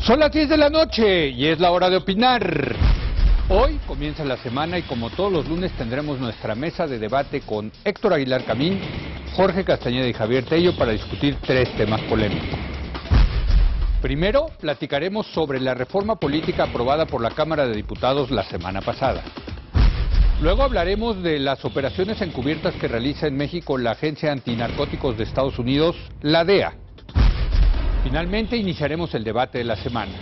Son las 10 de la noche y es la hora de opinar. Hoy comienza la semana y como todos los lunes tendremos nuestra mesa de debate con Héctor Aguilar Camín, Jorge Castañeda y Javier Tello para discutir tres temas polémicos. Primero, platicaremos sobre la reforma política aprobada por la Cámara de Diputados la semana pasada. Luego hablaremos de las operaciones encubiertas que realiza en México la Agencia Antinarcóticos de Estados Unidos, la DEA. Finalmente iniciaremos el debate de la semana.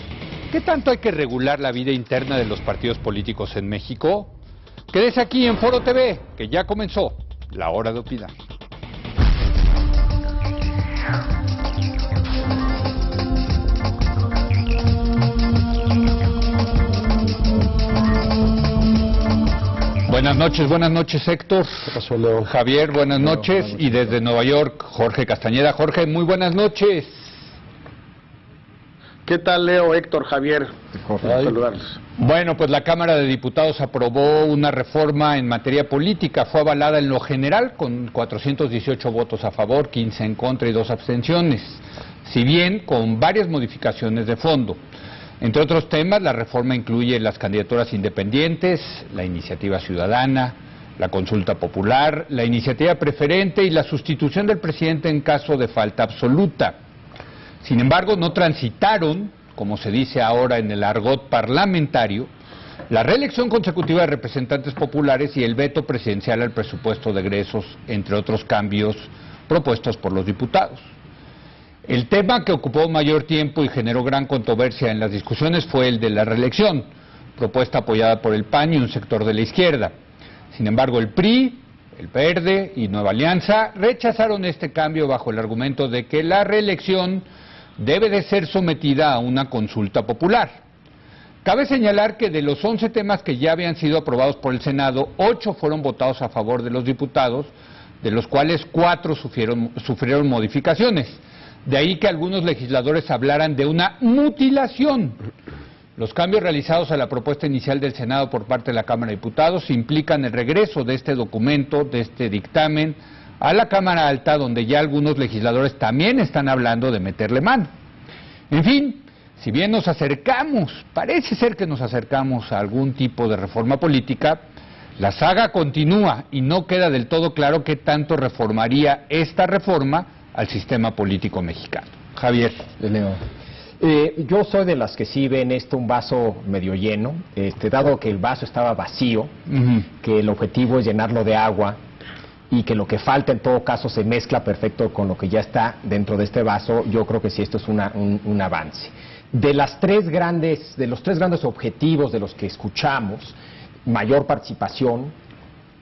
¿Qué tanto hay que regular la vida interna de los partidos políticos en México? Quédese aquí en Foro TV, que ya comenzó la hora de opinar. Buenas noches Héctor. ¿Qué pasó, Leo? Javier, buenas noches. Y desde Nueva York, Jorge Castañeda. Jorge, muy buenas noches. ¿Qué tal, Leo, Héctor, Javier? Saludarlos. Bueno, pues la Cámara de Diputados aprobó una reforma en materia política. Fue avalada en lo general con 418 votos a favor, 15 en contra y 2 abstenciones. Si bien con varias modificaciones de fondo. Entre otros temas, la reforma incluye las candidaturas independientes, la iniciativa ciudadana, la consulta popular, la iniciativa preferente y la sustitución del presidente en caso de falta absoluta. Sin embargo, no transitaron, como se dice ahora en el argot parlamentario, la reelección consecutiva de representantes populares y el veto presidencial al presupuesto de egresos, entre otros cambios propuestos por los diputados. El tema que ocupó mayor tiempo y generó gran controversia en las discusiones fue el de la reelección, propuesta apoyada por el PAN y un sector de la izquierda. Sin embargo, el PRI, el Verde y Nueva Alianza rechazaron este cambio bajo el argumento de que la reelección debe de ser sometida a una consulta popular. Cabe señalar que de los 11 temas que ya habían sido aprobados por el Senado, 8 fueron votados a favor de los diputados, de los cuales 4 sufrieron modificaciones. De ahí que algunos legisladores hablaran de una mutilación. Los cambios realizados a la propuesta inicial del Senado por parte de la Cámara de Diputados implican el regreso de este documento, de este dictamen, a la Cámara Alta, donde ya algunos legisladores también están hablando de meterle mano. En fin, si bien nos acercamos, parece ser que nos acercamos a algún tipo de reforma política, la saga continúa y no queda del todo claro qué tanto reformaría esta reforma al sistema político mexicano. Javier. Leo. Yo soy de las que sí ven esto un vaso medio lleno, dado que el vaso estaba vacío, que el objetivo es llenarlo de agua y que lo que falta en todo caso se mezcla perfecto con lo que ya está dentro de este vaso. Yo creo que sí esto es un avance. De los tres grandes objetivos de los que escuchamos, mayor participación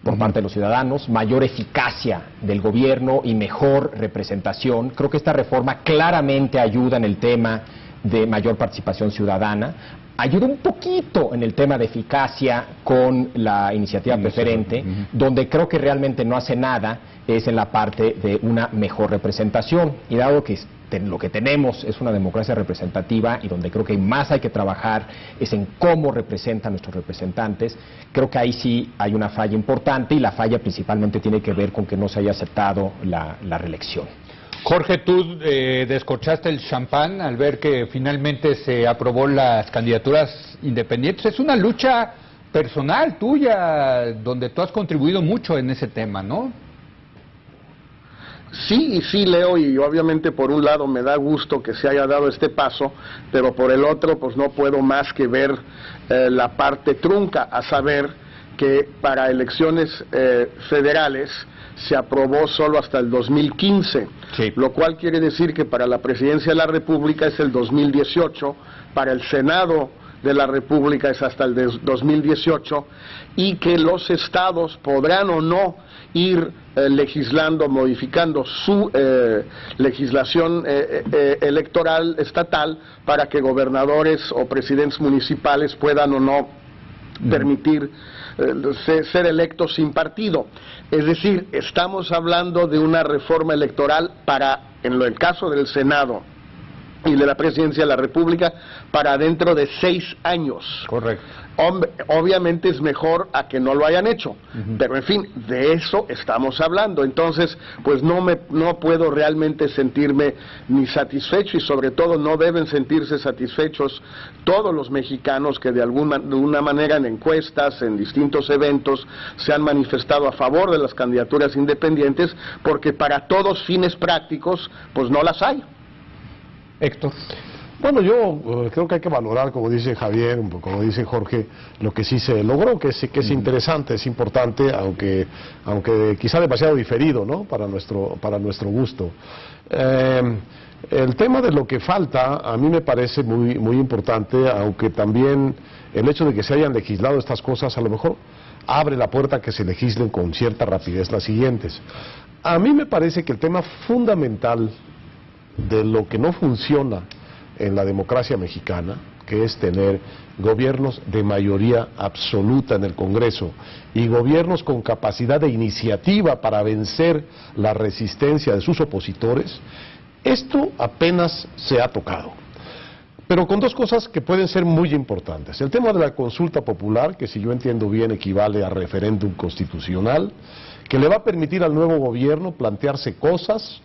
por parte de los ciudadanos, mayor eficacia del gobierno y mejor representación. Creo que esta reforma claramente ayuda en el tema de mayor participación ciudadana, ayuda un poquito en el tema de eficacia con la iniciativa preferente, donde creo que realmente no hace nada es en la parte de una mejor representación. Y dado que lo que tenemos es una democracia representativa y donde creo que más hay que trabajar es en cómo representan nuestros representantes, creo que ahí sí hay una falla importante y la falla principalmente tiene que ver con que no se haya aceptado la reelección. Jorge, tú descorchaste el champán al ver que finalmente se aprobó las candidaturas independientes. Es una lucha personal tuya, donde tú has contribuido mucho en ese tema, ¿no? Sí, Leo, y obviamente por un lado me da gusto que se haya dado este paso, pero por el otro pues no puedo más que ver la parte trunca, a saber que para elecciones federales se aprobó solo hasta el 2015, sí. Lo cual quiere decir que para la presidencia de la República es el 2018, para el Senado de la República es hasta el 2018, y que los estados podrán o no ir legislando, modificando su legislación electoral estatal para que gobernadores o presidentes municipales puedan o no permitir ser electos sin partido. Es decir, estamos hablando de una reforma electoral para, en el caso del Senado, y de la Presidencia de la República para dentro de 6 años. Correcto. Obviamente es mejor a que no lo hayan hecho, pero en fin, de eso estamos hablando. Entonces, pues no puedo realmente sentirme ni satisfecho, y sobre todo no deben sentirse satisfechos todos los mexicanos que de una manera en encuestas, en distintos eventos, se han manifestado a favor de las candidaturas independientes, porque para todos fines prácticos, pues no las hay. Héctor. Bueno, yo creo que hay que valorar, como dice Javier, como dice Jorge, lo que sí se logró, que es interesante, es importante, aunque quizá demasiado diferido, ¿no?, para nuestro gusto. El tema de lo que falta a mí me parece muy importante, aunque también el hecho de que se hayan legislado estas cosas a lo mejor abre la puerta a que se legislen con cierta rapidez las siguientes. A mí me parece que el tema fundamental de lo que no funciona en la democracia mexicana, que es tener gobiernos de mayoría absoluta en el Congreso y gobiernos con capacidad de iniciativa para vencer la resistencia de sus opositores, esto apenas se ha tocado. Pero con dos cosas que pueden ser muy importantes. El tema de la consulta popular, que si yo entiendo bien equivale a referéndum constitucional, que le va a permitir al nuevo gobierno plantearse cosas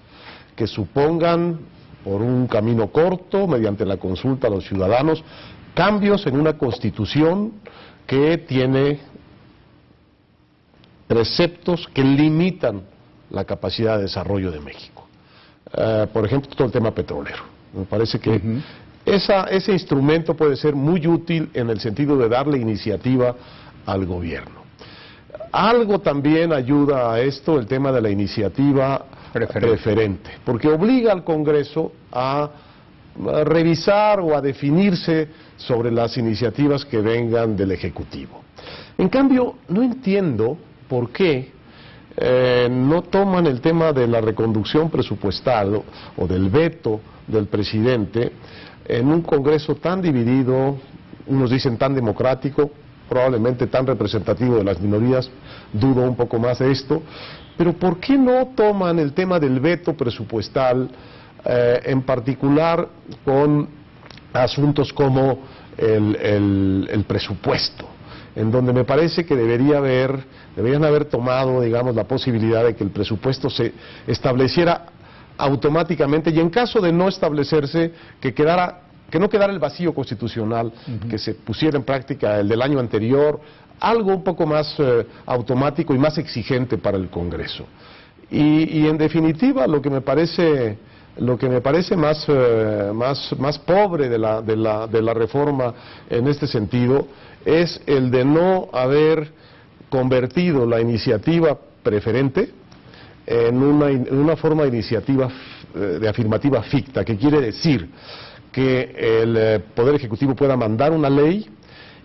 que supongan, por un camino corto, mediante la consulta a los ciudadanos, cambios en una constitución que tiene preceptos que limitan la capacidad de desarrollo de México. Por ejemplo, todo el tema petrolero. Me parece que ese instrumento puede ser muy útil en el sentido de darle iniciativa al gobierno. Algo también ayuda a esto el tema de la iniciativa preferente, porque obliga al Congreso a revisar o a definirse sobre las iniciativas que vengan del Ejecutivo. En cambio, no entiendo por qué no toman el tema de la reconducción presupuestal o del veto del presidente en un Congreso tan dividido, unos dicen tan democrático, probablemente tan representativo de las minorías, dudo un poco más de esto, pero ¿por qué no toman el tema del veto presupuestal, en particular con asuntos como el presupuesto, en donde me parece que deberían haber tomado, digamos, la posibilidad de que el presupuesto se estableciera automáticamente, y en caso de no establecerse, que no quedara el vacío constitucional, que se pusiera en práctica el del año anterior, algo un poco más automático y más exigente para el Congreso. Y en definitiva, lo que me parece más pobre de la reforma en este sentido es el de no haber convertido la iniciativa preferente en una forma de iniciativa de afirmativa ficta, que quiere decir que el Poder Ejecutivo pueda mandar una ley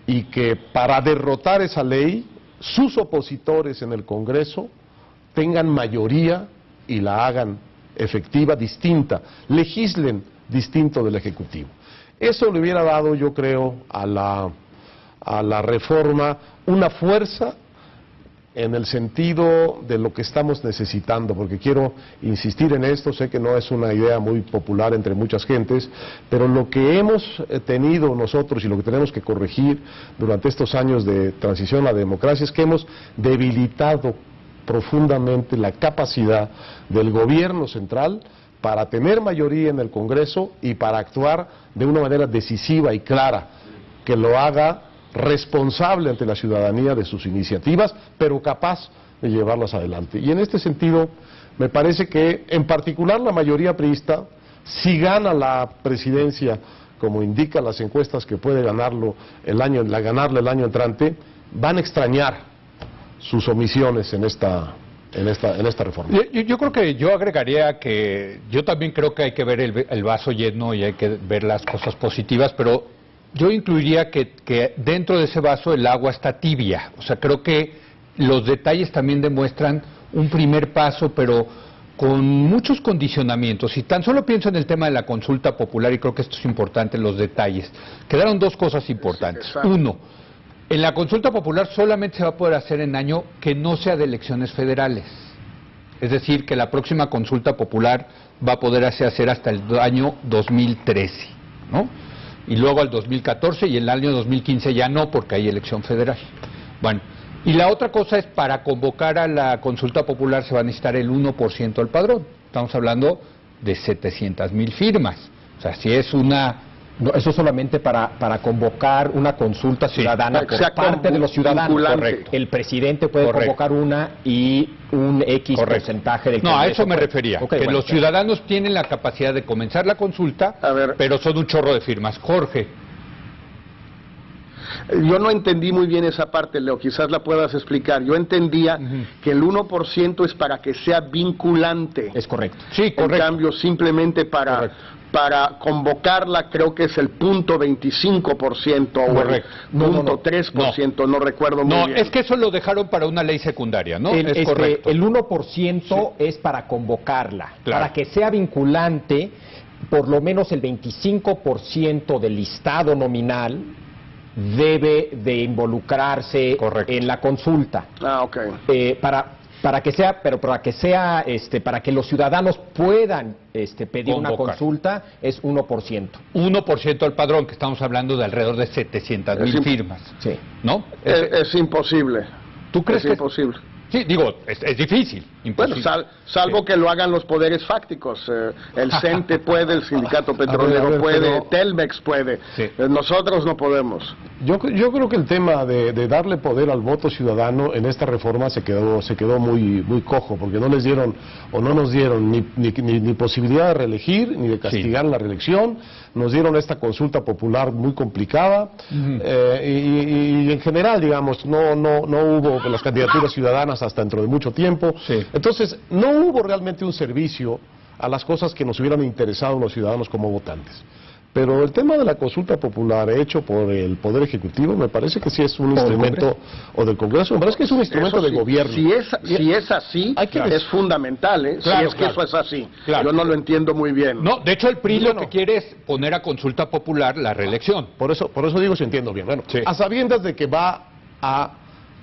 y que para derrotar esa ley sus opositores en el Congreso tengan mayoría y la hagan efectiva, distinta, legislen distinto del Ejecutivo. Eso le hubiera dado, yo creo, a la reforma una fuerza en el sentido de lo que estamos necesitando, porque quiero insistir en esto, sé que no es una idea muy popular entre muchas gentes, pero lo que hemos tenido nosotros y lo que tenemos que corregir durante estos años de transición a la democracia es que hemos debilitado profundamente la capacidad del gobierno central para tener mayoría en el Congreso y para actuar de una manera decisiva y clara, que lo haga responsable ante la ciudadanía de sus iniciativas, pero capaz de llevarlas adelante. Y en este sentido, me parece que, en particular, la mayoría priista, si gana la presidencia, como indican las encuestas que puede ganarle el año entrante, van a extrañar sus omisiones en esta reforma. Yo creo que yo agregaría que yo también creo que hay que ver el vaso lleno y hay que ver las cosas positivas, pero yo incluiría que dentro de ese vaso el agua está tibia. O sea, creo que los detalles también demuestran un primer paso, pero con muchos condicionamientos. Y tan solo pienso en el tema de la consulta popular, y creo que esto es importante, los detalles. Quedaron dos cosas importantes. Sí, uno, en la consulta popular solamente se va a poder hacer en año que no sea de elecciones federales. Es decir, que la próxima consulta popular va a poderse hacer hasta el año 2013, ¿no? Y luego al 2014 y el año 2015 ya no, porque hay elección federal. Bueno, y la otra cosa es, para convocar a la consulta popular se va a necesitar el 1% del padrón. Estamos hablando de 700,000 firmas. O sea, si es una... No, eso solamente para convocar una consulta ciudadana por parte de los ciudadanos. Correcto. El presidente puede convocar una y un X porcentaje del Congreso. No, a eso me refería. Okay, que bueno, los ciudadanos tienen la capacidad de comenzar la consulta, pero son un chorro de firmas. Jorge. Yo no entendí muy bien esa parte, Leo, quizás la puedas explicar. Yo entendía que el 1% es para que sea vinculante. Es correcto. Sí, correcto. En cambio, simplemente para convocarla, creo que es el 0.25% o el 0.3%, no recuerdo muy bien. No, es que eso lo dejaron para una ley secundaria, ¿no? Es correcto. El 1% es para convocarla, para que sea vinculante, por lo menos el 25% del listado nominal debe de involucrarse en la consulta. Ah, ok. Para que los ciudadanos puedan pedir una consulta es 1%. 1% del padrón, que estamos hablando de alrededor de 700,000 firmas. Sí. ¿No? Es imposible. ¿Tú crees que es imposible? Sí, digo, es difícil. Imposible. Bueno, salvo que lo hagan los poderes fácticos. El CENTE puede, el Sindicato Petrolero puede, Telmex puede. Sí. Nosotros no podemos. Yo creo que el tema de darle poder al voto ciudadano en esta reforma se quedó muy cojo, porque no les dieron o no nos dieron ni posibilidad de reelegir, ni de castigar la reelección. Nos dieron esta consulta popular muy complicada y en general, digamos, no hubo las candidaturas ciudadanas hasta dentro de mucho tiempo. Sí. Entonces, no hubo realmente un servicio a las cosas que nos hubieran interesado los ciudadanos como votantes. Pero el tema de la consulta popular hecho por el Poder Ejecutivo me parece que sí es un instrumento, o del Congreso, me parece que es un instrumento de gobierno. Si es así, es fundamental, ¿eh? Claro, si es que eso es así. Claro. Yo no lo entiendo muy bien. No, de hecho el PRI lo que quiere es poner a consulta popular la reelección. Por eso digo si entiendo bien. Bueno, a sabiendas de que va a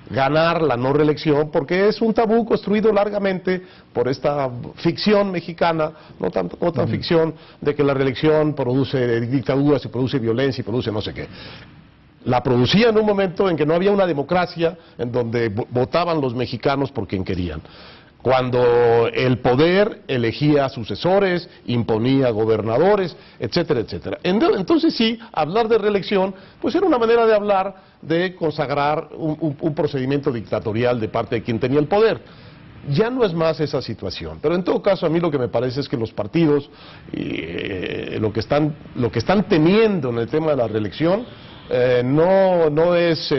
ganar la no reelección, porque es un tabú construido largamente por esta ficción mexicana, no tan ficción, de que la reelección produce dictaduras y produce violencia y produce no sé qué. La producía en un momento en que no había una democracia, en donde votaban los mexicanos por quien querían. Cuando el poder elegía sucesores, imponía gobernadores, etcétera, etcétera. Entonces sí, hablar de reelección, pues era una manera de hablar de consagrar un procedimiento dictatorial de parte de quien tenía el poder. Ya no es más esa situación, pero en todo caso a mí lo que me parece es que los partidos, lo que están teniendo en el tema de la reelección, no es,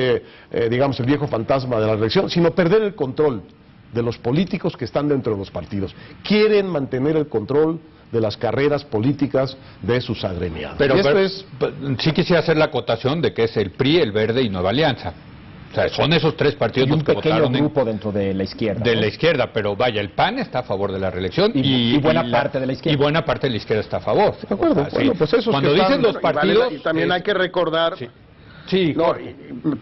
digamos, el viejo fantasma de la reelección, sino perder el control de los políticos que están dentro de los partidos. Quieren mantener el control de las carreras políticas de sus agremiados. Pero sí quisiera hacer la acotación de que es el PRI, el Verde y Nueva Alianza. O sea, son esos tres partidos los que votaron. Y un pequeño grupo dentro de la izquierda. De la izquierda, pero vaya, el PAN está a favor de la reelección y buena parte de la izquierda. Y buena parte de la izquierda está a favor. De acuerdo. Bueno, pues esos cuando dicen los partidos... Y también hay que recordar... Sí, no,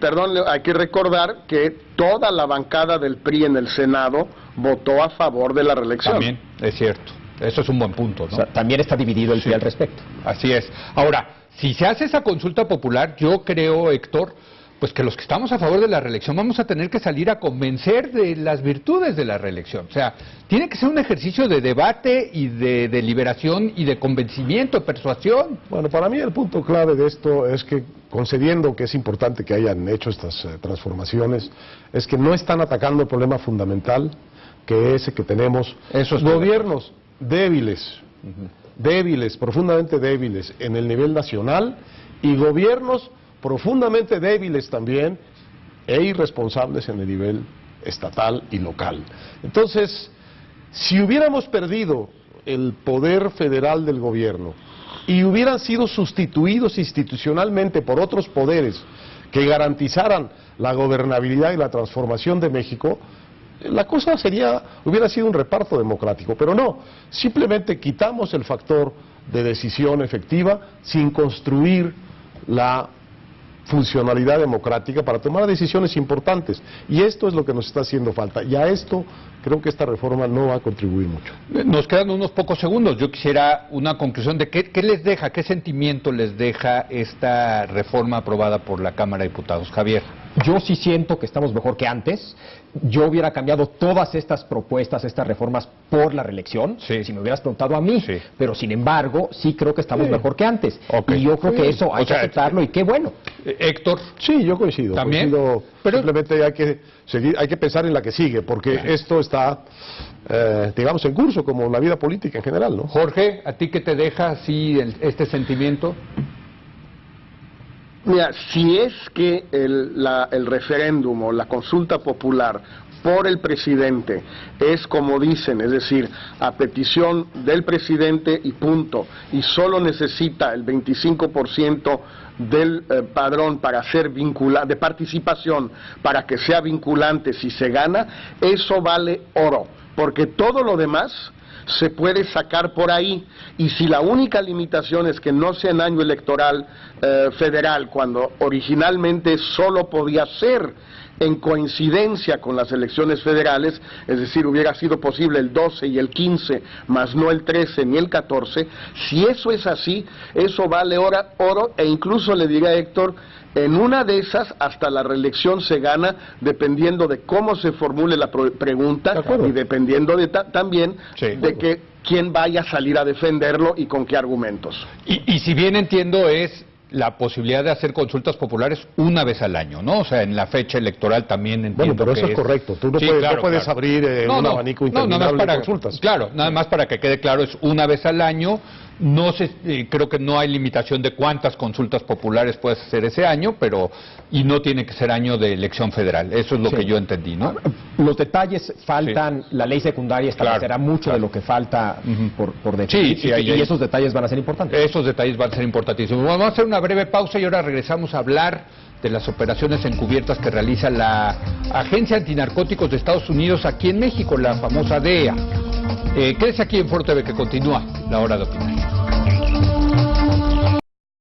perdón, hay que recordar que toda la bancada del PRI en el Senado votó a favor de la reelección. También, es cierto. Eso es un buen punto, ¿no? O sea, también está dividido el PRI al respecto. Así es. Ahora, si se hace esa consulta popular, yo creo, Héctor, pues que los que estamos a favor de la reelección vamos a tener que salir a convencer de las virtudes de la reelección. O sea, tiene que ser un ejercicio de debate y de deliberación y de convencimiento, persuasión. Bueno, para mí el punto clave de esto es que, concediendo que es importante que hayan hecho estas transformaciones, es que no están atacando el problema fundamental, que es que tenemos gobiernos débiles, profundamente débiles en el nivel nacional, y gobiernos profundamente débiles también e irresponsables en el nivel estatal y local. Entonces, si hubiéramos perdido el poder federal del gobierno y hubieran sido sustituidos institucionalmente por otros poderes que garantizaran la gobernabilidad y la transformación de México, la cosa hubiera sido un reparto democrático, pero no, simplemente quitamos el factor de decisión efectiva sin construir la funcionalidad democrática para tomar decisiones importantes. Y esto es lo que nos está haciendo falta. Y a esto creo que esta reforma no va a contribuir mucho. Nos quedan unos pocos segundos. Yo quisiera una conclusión de qué les deja, qué sentimiento les deja esta reforma aprobada por la Cámara de Diputados. Javier. Yo sí siento que estamos mejor que antes. Yo hubiera cambiado todas estas propuestas, estas reformas por la reelección, si me hubieras preguntado a mí. Pero sin embargo, sí creo que estamos mejor que antes. Y yo creo que eso hay que aceptarlo y qué bueno. Héctor. Sí, yo coincido. ¿También? Pero simplemente hay que pensar en la que sigue, porque esto está, digamos, en curso, como la vida política en general, ¿no? Jorge, ¿a ti qué te deja así este sentimiento? Mira, si es que el referéndum o la consulta popular por el presidente es como dicen, es decir, a petición del presidente y punto, y solo necesita el 25% del padrón para ser vinculante, de participación, para que sea vinculante si se gana, eso vale oro, porque todo lo demás se puede sacar por ahí, y si la única limitación es que no sea en año electoral federal, cuando originalmente solo podía ser en coincidencia con las elecciones federales, es decir, hubiera sido posible el 12 y el 15, más no el 13 ni el 14, si eso es así, eso vale oro, e incluso le diré a Héctor, en una de esas hasta la reelección se gana, dependiendo de cómo se formule la pregunta y dependiendo también de que quién vaya a salir a defenderlo y con qué argumentos. Y si bien entiendo es la posibilidad de hacer consultas populares una vez al año, ¿no? O sea, en la fecha electoral también entiendo. Bueno, pero eso es correcto. Tú no puedes abrir un abanico interminable de consultas. Claro, nada más para que quede claro, es una vez al año. No sé, creo que no hay limitación de cuántas consultas populares puedes hacer ese año, y no tiene que ser año de elección federal. Eso es lo que yo entendí, ¿no? Los detalles faltan, la ley secundaria establecerá mucho de lo que falta por definir, y esos detalles van a ser importantes. Esos detalles van a ser importantísimos. Vamos a hacer una breve pausa y ahora regresamos a hablar de las operaciones encubiertas que realiza la Agencia Antinarcóticos de Estados Unidos aquí en México, la famosa DEA. Quédese aquí en Foro TV, que continúa la hora de opinar.